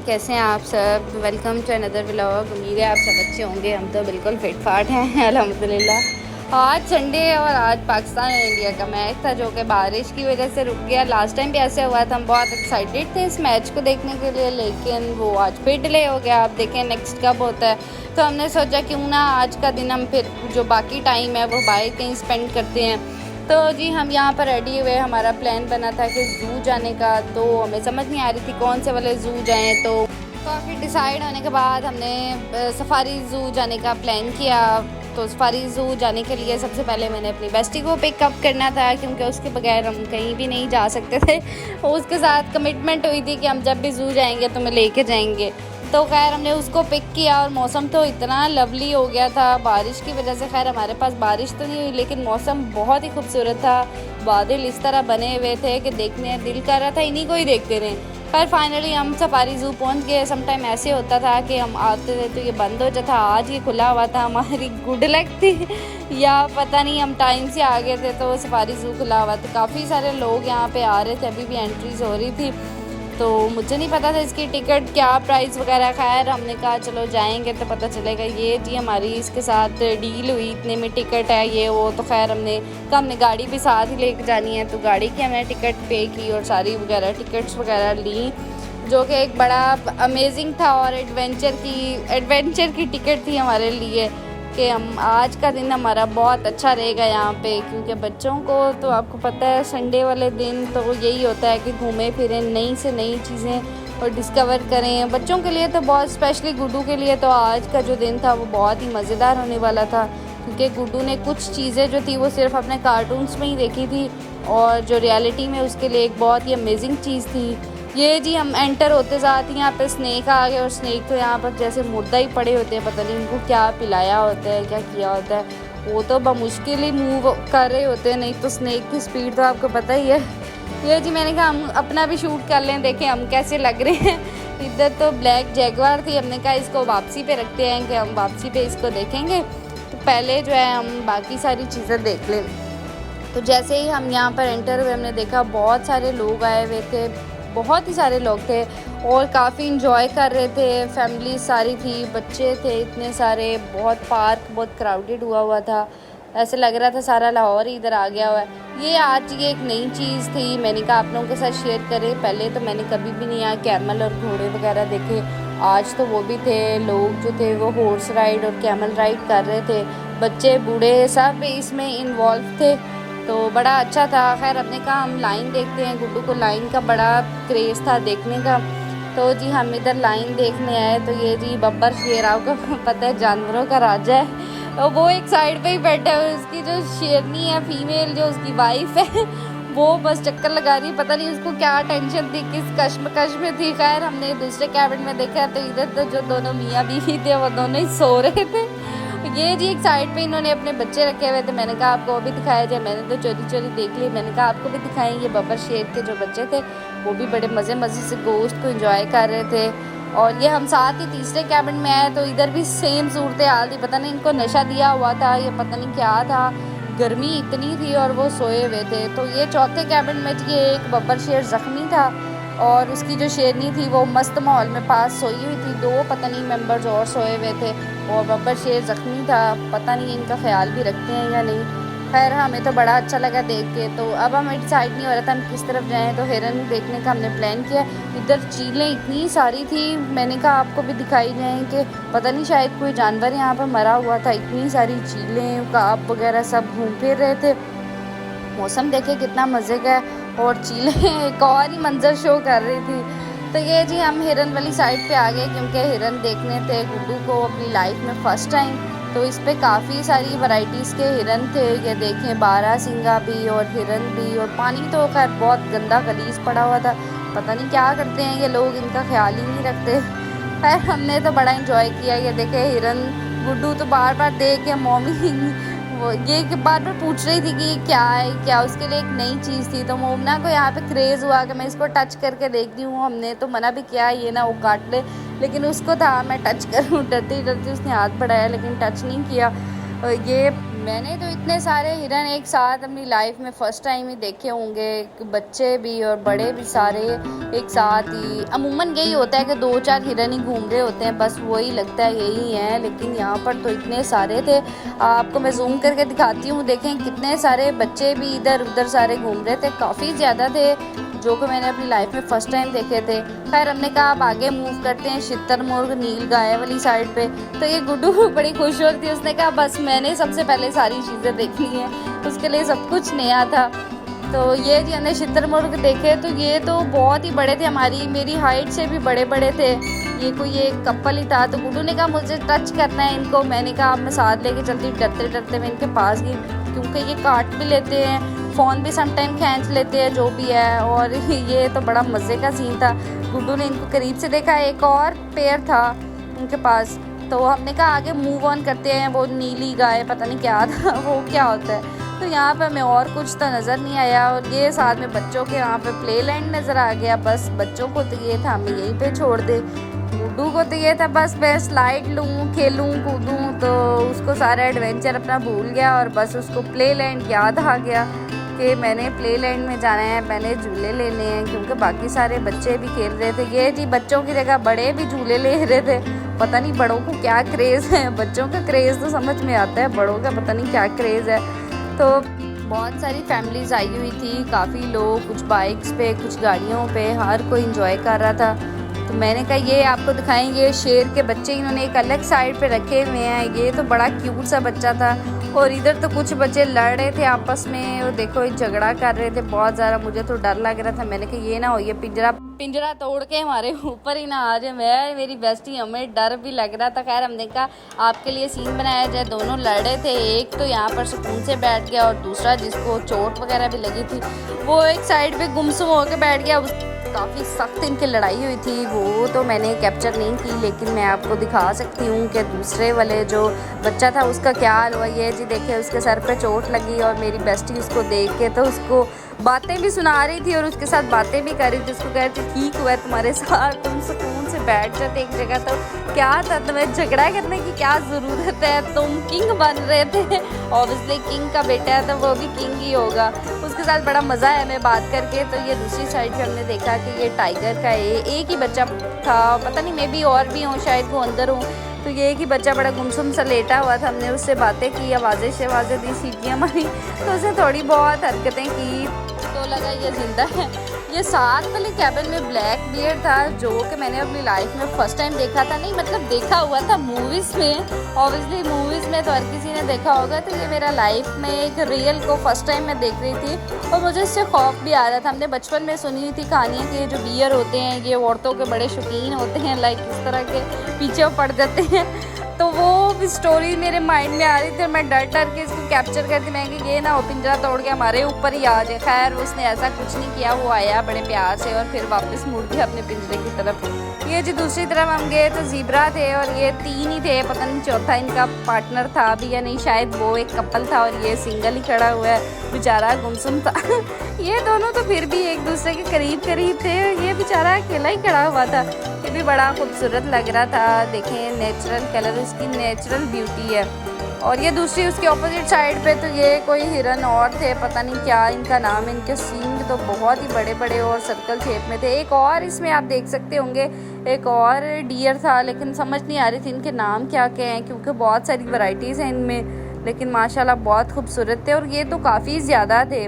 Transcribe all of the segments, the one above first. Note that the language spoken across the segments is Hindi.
कैसे हैं आप सब। Welcome to another vlog. उम्मीद है आप सब अच्छे होंगे। हम तो बिल्कुल फिट फाट हैं अल्हम्दुलिल्लाह। आज संडे है और आज पाकिस्तान और इंडिया का मैच था जो कि बारिश की वजह से रुक गया। लास्ट टाइम भी ऐसे हुआ था, हम बहुत एक्साइटेड थे इस मैच को देखने के लिए, लेकिन वो आज फिर डिले हो गया। आप देखें नेक्स्ट कब होता है, तो हमने सोचा क्यों ना आज का दिन हम फिर जो बाकी टाइम है वो बाहर कहीं स्पेंड करते हैं। तो जी हम यहाँ पर रेडी हुए, हमारा प्लान बना था कि ज़ू जाने का, तो हमें समझ नहीं आ रही थी कौन से वाले ज़ू जाएं। तो काफ़ी डिसाइड होने के बाद हमने सफारी ज़ू जाने का प्लान किया। तो सफारी ज़ू जाने के लिए सबसे पहले मैंने अपनी बेस्टी को पिकअप करना था, क्योंकि उसके बगैर हम कहीं भी नहीं जा सकते थे। उसके साथ कमिटमेंट हुई थी कि हम जब भी ज़ू जाएंगे तो मैं लेके जाएंगे। तो खैर हमने उसको पिक किया और मौसम तो इतना लवली हो गया था बारिश की वजह से। खैर हमारे पास बारिश तो नहीं हुई, लेकिन मौसम बहुत ही खूबसूरत था। बादल इस तरह बने हुए थे कि देखने दिल कर रहा था इन्हीं को ही देखते रहें। खैर फाइनली हम सफारी ज़ू पहुंच गए। सम टाइम ऐसे होता था कि हम आते थे तो ये बंद हो जाता, आज ये खुला हुआ था। हमारी गुड लक थी या पता नहीं, हम टाइम से आ गए थे तो सफारी ज़ू खुला हुआ था। काफ़ी सारे लोग यहाँ पे आ रहे थे, अभी भी एंट्रीज हो रही थी। तो मुझे नहीं पता था इसकी टिकट क्या प्राइस वगैरह। खैर हमने कहा चलो जाएंगे तो पता चलेगा। ये जी हमारी इसके साथ डील हुई, इतने में टिकट है ये वो। तो खैर हमने कहा हमने गाड़ी भी साथ ही लेके जानी है, तो गाड़ी की हमने टिकट पे की और सारी वगैरह टिकट्स वगैरह ली, जो कि एक बड़ा अमेजिंग था। और एडवेंचर की टिकट थी हमारे लिए कि हम आज का दिन हमारा बहुत अच्छा रहेगा यहाँ पे, क्योंकि बच्चों को तो आपको पता है संडे वाले दिन तो यही होता है कि घूमें फिरें, नई से नई चीज़ें और डिस्कवर करें। बच्चों के लिए तो बहुत, स्पेशली गुड्डू के लिए तो आज का जो दिन था वो बहुत ही मज़ेदार होने वाला था, क्योंकि गुड्डू ने कुछ चीज़ें जो थी वो सिर्फ अपने कार्टून्स में ही देखी थी और जो रियलिटी में उसके लिए एक बहुत ही अमेजिंग चीज़ थी। ये जी हम एंटर होते साथ ही यहाँ पे स्नेक आ गए, और स्नेक तो यहाँ पर जैसे मुर्दा ही पड़े होते हैं, पता नहीं इनको क्या पिलाया होता है क्या किया होता है। वो तो बमुश्किल ही मूव कर रहे होते हैं, नहीं तो स्नेक की स्पीड तो आपको पता ही है। ये जी मैंने कहा हम अपना भी शूट कर लें, देखें हम कैसे लग रहे हैं। इधर तो ब्लैक जैगवार थी, हमने कहा इसको वापसी पे रखते हैं कि हम वापसी पे इसको देखेंगे, तो पहले जो है हम बाकी सारी चीज़ें देख लें। तो जैसे ही हम यहाँ पर एंटर हुए हमने देखा बहुत सारे लोग आए हुए थे, बहुत ही सारे लोग थे और काफ़ी इंजॉय कर रहे थे। फैमिली सारी थी, बच्चे थे इतने सारे, बहुत पार्क बहुत क्राउडेड हुआ था। ऐसे लग रहा था सारा लाहौर ही इधर आ गया हुआ है। ये आज ये एक नई चीज़ थी, मैंने कहा आप लोगों के साथ शेयर करें। पहले तो मैंने कभी भी नहीं यहाँ कैमल और घोड़े वगैरह देखे, आज तो वो भी थे। लोग जो थे वो हॉर्स राइड और कैमल राइड कर रहे थे, बच्चे बूढ़े सब इसमें इन्वॉल्व थे, तो बड़ा अच्छा था। खैर हमने कहा हम लाइन देखते हैं, गुड्डू को लाइन का बड़ा क्रेज़ था देखने का। तो जी हम इधर लाइन देखने आए, तो ये जी बब्बर शेर, आपको पता है जानवरों का राजा है, और वो एक साइड पे ही बैठा है। उसकी जो शेरनी है फीमेल, जो उसकी वाइफ है, वो बस चक्कर लगा रही, पता नहीं उसको क्या टेंशन थी, किस कश्मकश में थी। खैर हमने दूसरे कैबिन में देखा तो इधर तो जो दोनों मियाँ बीवी थे वो दोनों ही सो रहे थे। ये जी एक साइड पे इन्होंने अपने बच्चे रखे हुए थे, मैंने कहा आपको वो भी दिखाया जाए। मैंने तो चोरी चोरी देख ली, मैंने कहा आपको भी दिखाएं। ये बब्बर शेर के जो बच्चे थे वो भी बड़े मज़े से गोश्त को एंजॉय कर रहे थे। और ये हम साथ ही तीसरे कैबिन में आए तो इधर भी सेम सूरत हाल थी, पता नहीं इनको नशा दिया हुआ था या पता नहीं क्या था, गर्मी इतनी थी और वो सोए हुए थे। तो ये चौथे कैबिन में ये एक बब्बर शेर ज़ख्मी था और उसकी जो शेरनी थी वो मस्त माहौल में पास सोई हुई थी। दो पता नहीं मेंबर्स और सोए हुए थे और बब्बर शेर ज़ख्मी था, पता नहीं इनका ख्याल भी रखते हैं या नहीं। खैर हमें तो बड़ा अच्छा लगा देख के। तो अब हमें डिसाइड नहीं हो रहा था हम किस तरफ जाएं, तो हिरन देखने का हमने प्लान किया। इधर चीलें इतनी सारी थी, मैंने कहा आपको भी दिखाई जाएँ कि पता नहीं शायद कोई जानवर यहाँ पर मरा हुआ था। इतनी सारी चीलें काब वगैरह सब घूम फिर रहे थे। मौसम देखे कितना मज़े का है और चीलें एक और ही मंजर शो कर रही थी। तो ये जी हम हिरन वाली साइड पे आ गए, क्योंकि हिरन देखने थे गुड्डू को अपनी लाइफ में फ़र्स्ट टाइम। तो इस पे काफ़ी सारी वैरायटीज़ के हिरन थे, ये देखें बारहसिंगा भी और हिरन भी। और पानी तो खैर बहुत गंदा गलीज पड़ा हुआ था, पता नहीं क्या करते हैं ये लोग, इनका ख्याल ही नहीं रखते। खैर हमने तो बड़ा इंजॉय किया। ये देखे हिरन, गुड्डू तो बार बार देख के मम्मी वो ये बार बार पूछ रही थी कि क्या है क्या, उसके लिए एक नई चीज़ थी। तो मोमना को यहाँ पे क्रेज़ हुआ कि मैं इसको टच करके देखती हूँ। हमने तो मना भी किया ये ना वो काट ले, लेकिन उसको था मैं टच करूँ, डरती डरती उसने हाथ बढ़ाया लेकिन टच नहीं किया। ये मैंने तो इतने सारे हिरन एक साथ अपनी लाइफ में फ़र्स्ट टाइम ही देखे होंगे, बच्चे भी और बड़े भी सारे एक साथ ही। अमूमन यही होता है कि 2-4 हिरन ही घूम रहे होते हैं, बस वही लगता है यही हैं, लेकिन यहाँ पर तो इतने सारे थे। आपको मैं जूम करके दिखाती हूँ, देखें कितने सारे बच्चे भी इधर उधर सारे घूम रहे थे, काफ़ी ज़्यादा थे, जो कि मैंने अपनी लाइफ में फ़र्स्ट टाइम देखे थे। खैर हमने कहा अब आगे मूव करते हैं शुतुरमुर्ग नील गाय वाली साइड पे। तो ये गुड्डू बड़ी खुश हो रही थी, उसने कहा बस मैंने सबसे पहले सारी चीज़ें देखनी है, उसके लिए सब कुछ नया था। तो ये जी हमने शुतुरमुर्ग देखे, तो ये तो बहुत ही बड़े थे, मेरी हाइट से भी बड़े बड़े थे। ये कोई एक कपल ही था, तो गुड्डू ने कहा मुझे टच करना है इनको। मैंने कहा अब मैं साथ लेके चलती, डरते डरते मैं इनके पास गई, क्योंकि ये काट भी लेते हैं, फ़ोन भी समटाइम खींच लेते हैं, जो भी है। और ये तो बड़ा मज़े का सीन था। गुड्डू ने इनको करीब से देखा, एक और पेयर था उनके पास, तो हमने कहा आगे मूव ऑन करते हैं। वो नीली गाय पता नहीं क्या था वो क्या होता है। तो यहाँ पे हमें और कुछ तो नज़र नहीं आया, और ये साथ में बच्चों के यहाँ पे प्ले लैंड नज़र आ गया। बस बच्चों को तो ये था हमें यहीं पे छोड़ दे, गुड्डू को तो ये था बस मैं स्लाइड लूँ, खेलूँ, कूदूँ। तो उसको सारा एडवेंचर अपना भूल गया, और बस उसको प्ले लैंड याद आ गया कि मैंने प्ले लैंड में जाना है, मैंने झूले लेने हैं, क्योंकि बाकी सारे बच्चे भी खेल रहे थे। ये जी बच्चों की जगह बड़े भी झूले ले रहे थे। पता नहीं बड़ों को क्या क्रेज़ है, बच्चों का क्रेज़ तो समझ में आता है, बड़ों का पता नहीं क्या क्रेज़ है। तो बहुत सारी फैमिलीज़ आई हुई थी, काफ़ी लोग, कुछ बाइक्स पे, कुछ गाड़ियों पे, हर कोई इंजॉय कर रहा था। तो मैंने कहा ये आपको दिखाएंगे शेर के बच्चे, इन्होंने एक अलग साइड पे रखे हुए हैं। ये तो बड़ा क्यूट सा बच्चा था, और इधर तो कुछ बच्चे लड़ रहे थे आपस में, और देखो ये झगड़ा कर रहे थे बहुत ज़्यादा। मुझे तो डर लग रहा था, मैंने कहा ये ना हो ये पिंजरा तोड़ के हमारे ऊपर ही ना आ जाए। मैं मेरी बेस्टी, हमें डर भी लग रहा था। खैर हमने कहा आपके लिए सीन बनाया जाए। दोनों लड़ रहे थे, एक तो यहाँ पर सुकून से बैठ गया, और दूसरा जिसको चोट वगैरह भी लगी थी वो एक साइड पे गुमसुम होकर बैठ गया। काफ़ी सख्त इनकी लड़ाई हुई थी, वो तो मैंने कैप्चर नहीं की, लेकिन मैं आपको दिखा सकती हूँ कि दूसरे वाले जो बच्चा था उसका क्या हाल हुआ। ये जी देखे उसके सर पे चोट लगी, और मेरी बेस्टी उसको देख के तो उसको बातें भी सुना रही थी, और उसके साथ बातें भी कर रही थी। उसको कह रही थी ठीक हुआ है तुम्हारे साथ, तुम सुकून से बैठ जाते एक जगह, तो क्या था तुम्हें झगड़ा करने की क्या ज़रूरत है, तुम किंग बन रहे थे। ऑब्वियसली किंग का बेटा है तो वो भी किंग ही होगा। उसके साथ बड़ा मज़ा है हमें बात करके। तो ये दूसरी साइड पे हमने देखा कि ये टाइगर का एक ही बच्चा था, पता नहीं मे बी और भी हों, शायद वो अंदर हों। तो ये एक ही बच्चा बड़ा गुमसुम सा लेटा हुआ था। हमने उससे बातें की, आवाज़ें शवाज़ें दी, सीटियाँ मारी, तो उसने थोड़ी बहुत हरकतें की, तो लगा ये जिंदा है। ये साथ वाले कैबिन में ब्लैक बियर था, जो कि मैंने अपनी लाइफ में फ़र्स्ट टाइम देखा था। नहीं मतलब देखा हुआ था मूवीज़ में, ऑब्वियसली मूवीज़ में तो हर किसी ने देखा होगा। तो ये मेरा लाइफ में एक रियल को फ़र्स्ट टाइम मैं देख रही थी, और मुझे इससे खौफ भी आ रहा था। हमने बचपन में सुनी हुई थी कहानियाँ कि जो बियर होते हैं ये औरतों के बड़े शौकीन होते हैं, लाइक इस तरह के पीछे पड़ जाते हैं। तो वो स्टोरी मेरे माइंड में आ रही थी, और मैं डर डर के इसको कैप्चर करती, मैं कि ये ना हो पिंजरा तोड़ के हमारे ऊपर ही आ जाए। खैर उसने ऐसा कुछ नहीं किया, वो आया बड़े प्यार से और फिर वापस मुड़ गया अपने पिंजरे की तरफ। ये जी दूसरी तरफ हम गए तो ज़ीब्रा थे, और ये 3 ही थे, पता नहीं चौथा इनका पार्टनर था अभी या नहीं, शायद वो एक कपल था, और ये सिंगल ही खड़ा हुआ है, बेचारा गुमसुम था। ये दोनों तो फिर भी एक दूसरे के करीब करीब थे, ये बेचारा अकेला ही खड़ा हुआ था। ये भी बड़ा खूबसूरत लग रहा था। देखें नेचुरल कलर, उसकी नेचुरल ब्यूटी है। और ये दूसरी उसके ऑपोजिट साइड पे तो ये कोई हिरन और थे, पता नहीं क्या इनका नाम। इनके सींग तो बहुत ही बड़े बड़े और सर्कल शेप में थे। एक और इसमें आप देख सकते होंगे एक और डियर था, लेकिन समझ नहीं आ रही थी इनके नाम क्या क्या हैं, क्योंकि बहुत सारी वैरायटीज़ हैं इनमें, लेकिन माशाल्लाह बहुत खूबसूरत थे। और ये तो काफ़ी ज़्यादा थे,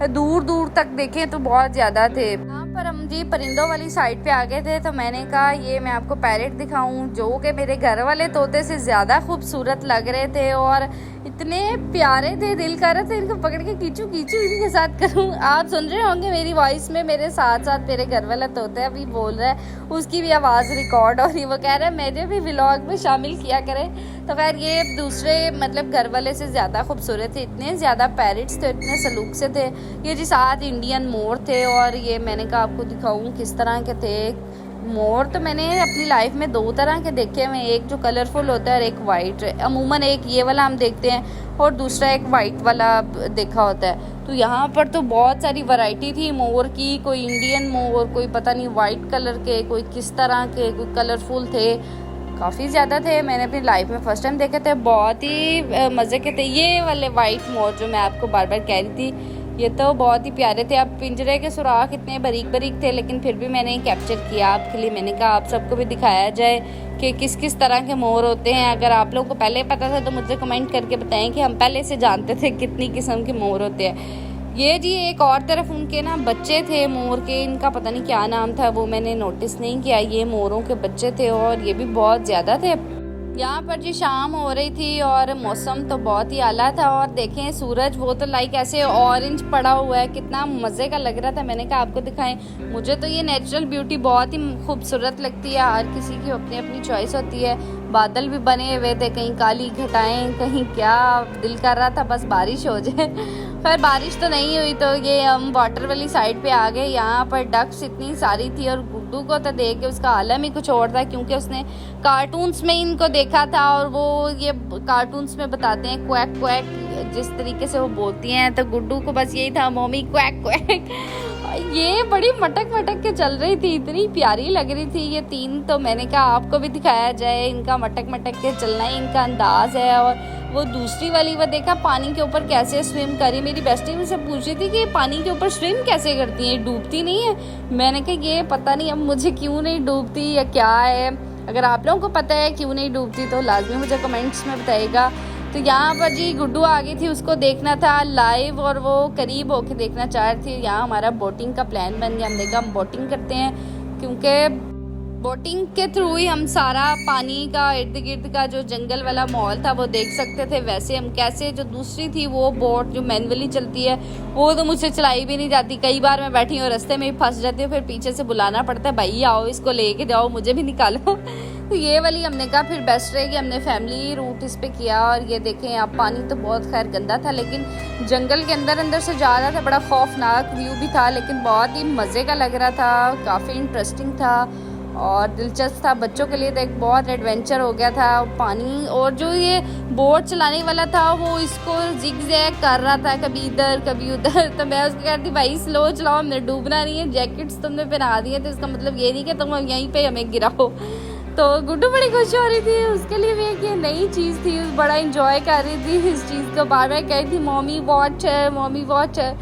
दूर दूर तक देखें तो बहुत ज़्यादा थे। यहाँ पर हम जी परिंदों वाली साइड पे आ गए थे, तो मैंने कहा ये मैं आपको पैरेट दिखाऊं, जो कि मेरे घर वाले तोते से ज़्यादा खूबसूरत लग रहे थे और इतने प्यारे थे, दिल कर रहा था इनको पकड़ के खींचूं खींचूं इनके साथ करूं। आप सुन रहे होंगे मेरी वॉइस में, मेरे साथ साथ मेरे घर वाला तोता अभी बोल रहा है, उसकी भी आवाज़ रिकॉर्ड हो रही, वो कह रहा है मुझे भी व्लॉग में शामिल किया करें। तो खैर ये दूसरे मतलब घर वाले से ज़्यादा खूबसूरत थे, इतने ज़्यादा पैरेट्स थे, इतने सलूक से थे। ये जी 7 इंडियन मोर थे, और ये मैंने कहा आपको दिखाऊं किस तरह के थे। मोर तो मैंने अपनी लाइफ में 2 तरह के देखे हुए, एक जो कलरफुल होता है और एक वाइट। अमूमन एक ये वाला हम देखते हैं और दूसरा एक वाइट वाला देखा होता है। तो यहाँ पर तो बहुत सारी वैरायटी थी मोर की, कोई इंडियन मोर, कोई पता नहीं वाइट कलर के, कोई किस तरह के, कोई कलरफुल थे। काफ़ी ज़्यादा थे। मैंने अपनी लाइफ में फ़र्स्ट टाइम देखे थे, बहुत ही मज़े के थे। ये वाले वाइट मोर जो मैं आपको बार बार कह रही थी, ये तो बहुत ही प्यारे थे। अब पिंजरे के सुराख इतने बारीक बारीक थे, लेकिन फिर भी मैंने कैप्चर किया आपके लिए। मैंने कहा आप सबको भी दिखाया जाए कि किस किस तरह के मोर होते हैं। अगर आप लोगों को पहले पता था तो मुझे कमेंट करके बताएं कि हम पहले से जानते थे कितनी किस्म के मोर होते हैं। ये जी एक और तरफ उनके ना बच्चे थे मोर के, इनका पता नहीं क्या नाम था, वो मैंने नोटिस नहीं किया। ये मोरों के बच्चे थे और ये भी बहुत ज़्यादा थे। यहाँ पर जी शाम हो रही थी और मौसम तो बहुत ही आला था। और देखें सूरज, वो तो लाइक ऐसे ऑरेंज पड़ा हुआ है, कितना मज़े का लग रहा था। मैंने कहा आपको दिखाएं। मुझे तो ये नेचुरल ब्यूटी बहुत ही खूबसूरत लगती है। हर किसी की अपनी अपनी चॉइस होती है। बादल भी बने हुए थे, कहीं काली घटाएं, कहीं क्या। दिल कर रहा था बस बारिश हो जाए। पर बारिश तो नहीं हुई, तो ये हम वाटर वाली साइड पे आ गए। यहाँ पर डक्स इतनी सारी थी और गुड्डू को तो देख के उसका आलम ही कुछ और था, क्योंकि उसने कार्टून्स में इनको देखा था। और वो ये कार्टून्स में बताते हैं क्वैक क्वैक, जिस तरीके से वो बोलती हैं, तो गुड्डू को बस यही था, मम्मी क्वैक क्वैक। ये बड़ी मटक मटक के चल रही थी, इतनी प्यारी लग रही थी ये तीन। तो मैंने कहा आपको भी दिखाया जाए, इनका मटक मटक के चलना ही इनका अंदाज है। और वो दूसरी वाली वो देखा पानी के ऊपर कैसे स्विम करी। मेरी बेस्टी मुझसे पूछ रही थी कि पानी के ऊपर स्विम कैसे करती है, डूबती नहीं है। मैंने कहा ये पता नहीं अब मुझे क्यों नहीं डूबती या क्या है। अगर आप लोगों को पता है क्यों नहीं डूबती तो लाजमी मुझे कमेंट्स में बताइएगा। तो यहाँ पर जी गुड्डू आ गई थी, उसको देखना था लाइव और वो करीब होके देखना चाह रही थी। यहाँ हमारा बोटिंग का प्लान बन गया। हमने कहा हम बोटिंग करते हैं, क्योंकि बोटिंग के थ्रू ही हम सारा पानी का इर्द गिर्द का जो जंगल वाला माहौल था वो देख सकते थे। वैसे हम कैसे, जो दूसरी थी वो बोट जो मैनुअली चलती है वो तो मुझसे चलाई भी नहीं जाती। कई बार मैं बैठी हूँ रास्ते में ही फंस जाती हूँ, फिर पीछे से बुलाना पड़ता है, भाई आओ इसको लेके जाओ, मुझे भी निकालो। तो ये वाली हमने कहा फिर बेस्ट रहेगी। हमने फैमिली रूट इस पे किया। और ये देखें आप, पानी तो बहुत खैर गंदा था, लेकिन जंगल के अंदर अंदर से जा रहा था। बड़ा खौफनाक व्यू भी था, लेकिन बहुत ही मज़े का लग रहा था, काफ़ी इंटरेस्टिंग था और दिलचस्प था। बच्चों के लिए तो एक बहुत एडवेंचर हो गया था पानी। और जो ये बोट चलाने वाला था वो इसको जिग-जैग कर रहा था, कभी इधर कभी उधर। तो मैं उसको कहती भाई स्लो चलाओ, हमने डूबना नहीं है, जैकेट्स तुमने पहना दिए तो इसका मतलब ये नहीं कि तुम यहीं पे हमें गिराओ। तो गुड्डू बड़ी खुश हो रही थी, उसके लिए भी एक ये नई चीज़ थी, बड़ा इंजॉय कर रही थी इस चीज़ को। बार बार कह रही थी मॉमी वॉच है, मॉमी वॉच है।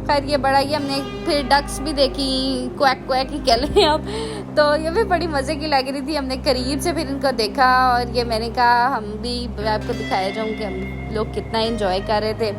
खैर ये बड़ा ही, हमने फिर डक्स भी देखी, क्वैक क्वैक ही कह लें आप। तो ये भी बड़ी मज़े की लग रही थी। हमने करीब से फिर इनको देखा और ये मैंने कहा हम भी आपको दिखाया जाऊँ कि हम लोग कितना इंजॉय कर रहे थे।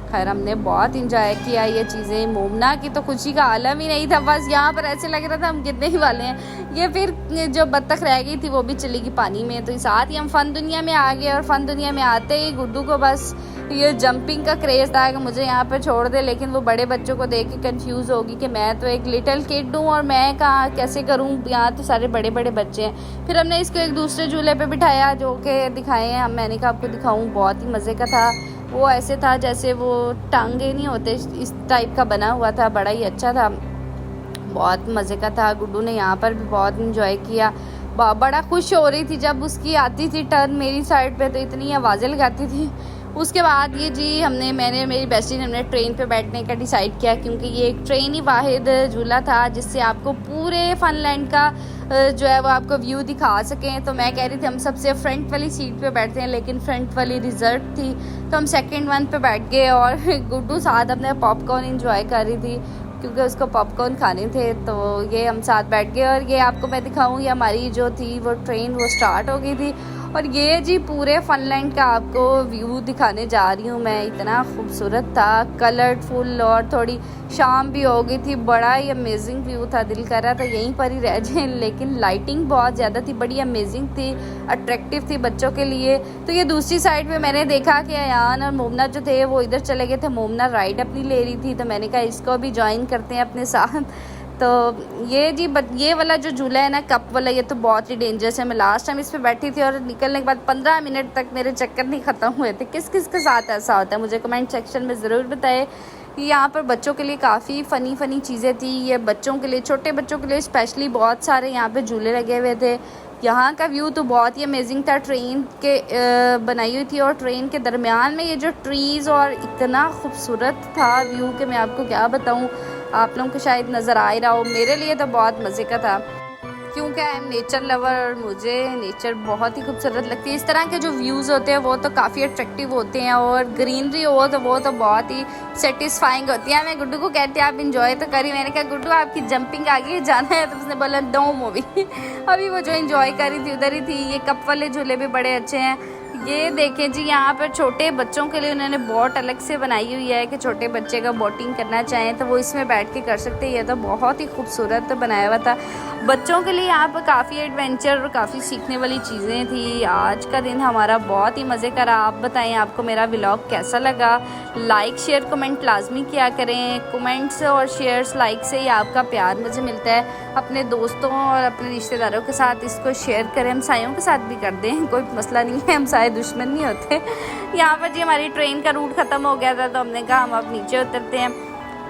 खैर हमने बहुत इंजॉय किया ये चीज़ें। मोमना की तो खुशी का आलम ही नहीं था, बस यहाँ पर ऐसे लग रहा था हम गिरने ही वाले हैं। ये फिर जो बत्तख रह गई थी वो भी चली गई पानी में। तो साथ ही हम फ़न दुनिया में आ गए और फ़न दुनिया में आते ही गुड्डू को बस ये जंपिंग का क्रेज़ था कि मुझे यहाँ पर छोड़ दे। लेकिन वो बड़े बच्चों को देख के कंफ्यूज होगी कि मैं तो एक लिटिल किड हूँ और मैं कहाँ कैसे करूँ, यहाँ तो सारे बड़े बड़े बच्चे हैं। फिर हमने इसको एक दूसरे झूले पे बिठाया जो कि दिखाए हैं हम, मैंने कहा आपको दिखाऊँ। बहुत ही मज़े का था वो, ऐसे था जैसे वो टांगे नहीं होते इस टाइप का बना हुआ था, बड़ा ही अच्छा था, बहुत मज़े का था। गुड्डू ने यहाँ पर भी बहुत इंजॉय किया, बड़ा खुश हो रही थी जब उसकी आती थी टर्न मेरी साइड पे, तो इतनी आवाज़ें लगाती थी। उसके बाद ये जी मेरी बेस्टी ने हमने ट्रेन पे बैठने का डिसाइड किया, क्योंकि ये एक ट्रेन ही वाहिद झूला था जिससे आपको पूरे फनलैंड का जो है वो आपको व्यू दिखा सकें। तो मैं कह रही थी हम सबसे फ्रंट वाली सीट पे बैठते हैं, लेकिन फ्रंट वाली रिजर्व थी तो हम सेकंड वन पे बैठ गए। और गुड्डू साथ अपने पॉपकॉर्न इंजॉय कर रही थी क्योंकि उसको पॉपकॉर्न खाने थे। तो ये हम साथ बैठ गए और ये आपको मैं दिखाऊँ, ये हमारी जो थी वो ट्रेन वो स्टार्ट हो गई थी। और ये जी पूरे फनलैंड का आपको व्यू दिखाने जा रही हूँ मैं। इतना खूबसूरत था, कलरफुल, और थोड़ी शाम भी हो गई थी, बड़ा ही अमेजिंग व्यू था। दिल कर रहा था यहीं पर ही रह जाए, लेकिन लाइटिंग बहुत ज़्यादा थी, बड़ी अमेजिंग थी, अट्रैक्टिव थी बच्चों के लिए। तो ये दूसरी साइड पे मैंने देखा कि अयान और मोमना जो थे वो इधर चले गए थे। मोमना राइड अपनी ले रही थी, तो मैंने कहा इसको भी ज्वाइन करते हैं अपने साथ। तो ये जी ये वाला जो झूला है ना, कप वाला, ये तो बहुत ही डेंजरस है। मैं लास्ट टाइम इस पे बैठी थी और निकलने के बाद 15 मिनट तक मेरे चक्कर नहीं ख़त्म हुए थे। किस किस के साथ ऐसा होता है मुझे कमेंट सेक्शन में ज़रूर बताएं। यहाँ पर बच्चों के लिए काफ़ी फ़नी चीज़ें थी। ये बच्चों के लिए, छोटे बच्चों के लिए स्पेशली बहुत सारे यहाँ पे झूले लगे हुए थे। यहाँ का व्यू तो बहुत ही अमेजिंग था, ट्रेन के बनाई हुई थी और ट्रेन के दरमियान में ये जो ट्रीज़, और इतना खूबसूरत था व्यू कि मैं आपको क्या बताऊँ। आप लोगों को शायद नज़र आ ही रहा हो, मेरे लिए तो बहुत मज़े का था। क्योंकि आई एम नेचर लवर और मुझे नेचर बहुत ही खूबसूरत लगती है। इस तरह के जो व्यूज़ होते हैं वो तो काफ़ी अट्रैक्टिव होते हैं और ग्रीनरी हो तो वो तो बहुत ही सेटिस्फाइंग होती है। मैं गुड्डू को कहती है आप इंजॉय तो करी। मैंने कहा गुड्डू आपकी जंपिंग आ गई, जाना है? तो उसने बोला नो मूवी। अभी वो जो इंजॉय करी थी उधर ही थी। ये कप वाले झूले भी बड़े अच्छे हैं। ये देखें जी, यहाँ पर छोटे बच्चों के लिए उन्होंने बोट अलग से बनाई हुई है कि छोटे बच्चे का बोटिंग करना चाहें तो वो इसमें बैठ के कर सकते हैं। ये तो बहुत ही खूबसूरत बनाया हुआ था बच्चों के लिए। यहाँ पर काफ़ी एडवेंचर और काफ़ी सीखने वाली चीज़ें थी। आज का दिन हमारा बहुत ही मज़े का रहा। आप बताएं आपको मेरा व्लॉग कैसा लगा? लाइक शेयर कमेंट लाजमी किया करें। कमेंट्स और शेयर्स लाइक से ही आपका प्यार मुझे मिलता है। अपने दोस्तों और अपने रिश्तेदारों के साथ इसको शेयर करें। हमसायों के साथ भी कर दें, कोई मसला नहीं है, हमसाए दुश्मन नहीं होते। यहाँ पर जी हमारी ट्रेन का रूट ख़त्म हो गया था तो हमने कहा हम अब नीचे उतरते हैं।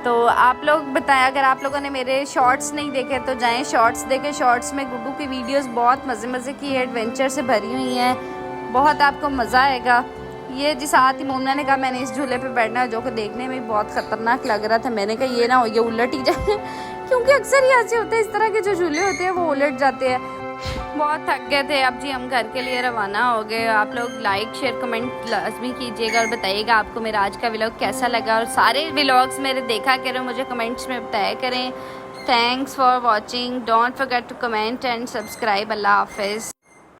तो आप लोग बताएं, अगर आप लोगों ने मेरे शॉर्ट्स नहीं देखे तो जाएं शॉर्ट्स देखें। शॉर्ट्स में गुड्डू की वीडियोस बहुत मज़े की एडवेंचर से भरी हुई हैं, बहुत आपको मज़ा आएगा। ये जी साथ ही मोमना ने कहा मैंने इस झूले पे बैठना है, जो कि देखने में बहुत ख़तरनाक लग रहा था। मैंने कहा ये ना हो ये उलट ही जाए क्योंकि अक्सर ये ऐसे होते हैं, इस तरह के जो झूले होते हैं वो उलट जाते हैं। बहुत थक गए थे। अब जी हम घर के लिए रवाना हो गए। आप लोग लाइक शेयर कमेंट लाजमी कीजिएगा और बताइएगा आपको मेरा आज का व्लॉग कैसा लगा। और सारे व्लॉग्स मेरे देखा करें, मुझे कमेंट्स में बताया करें। Thanks for watching. Don't forget to comment and subscribe. अल्लाह हाफिज़।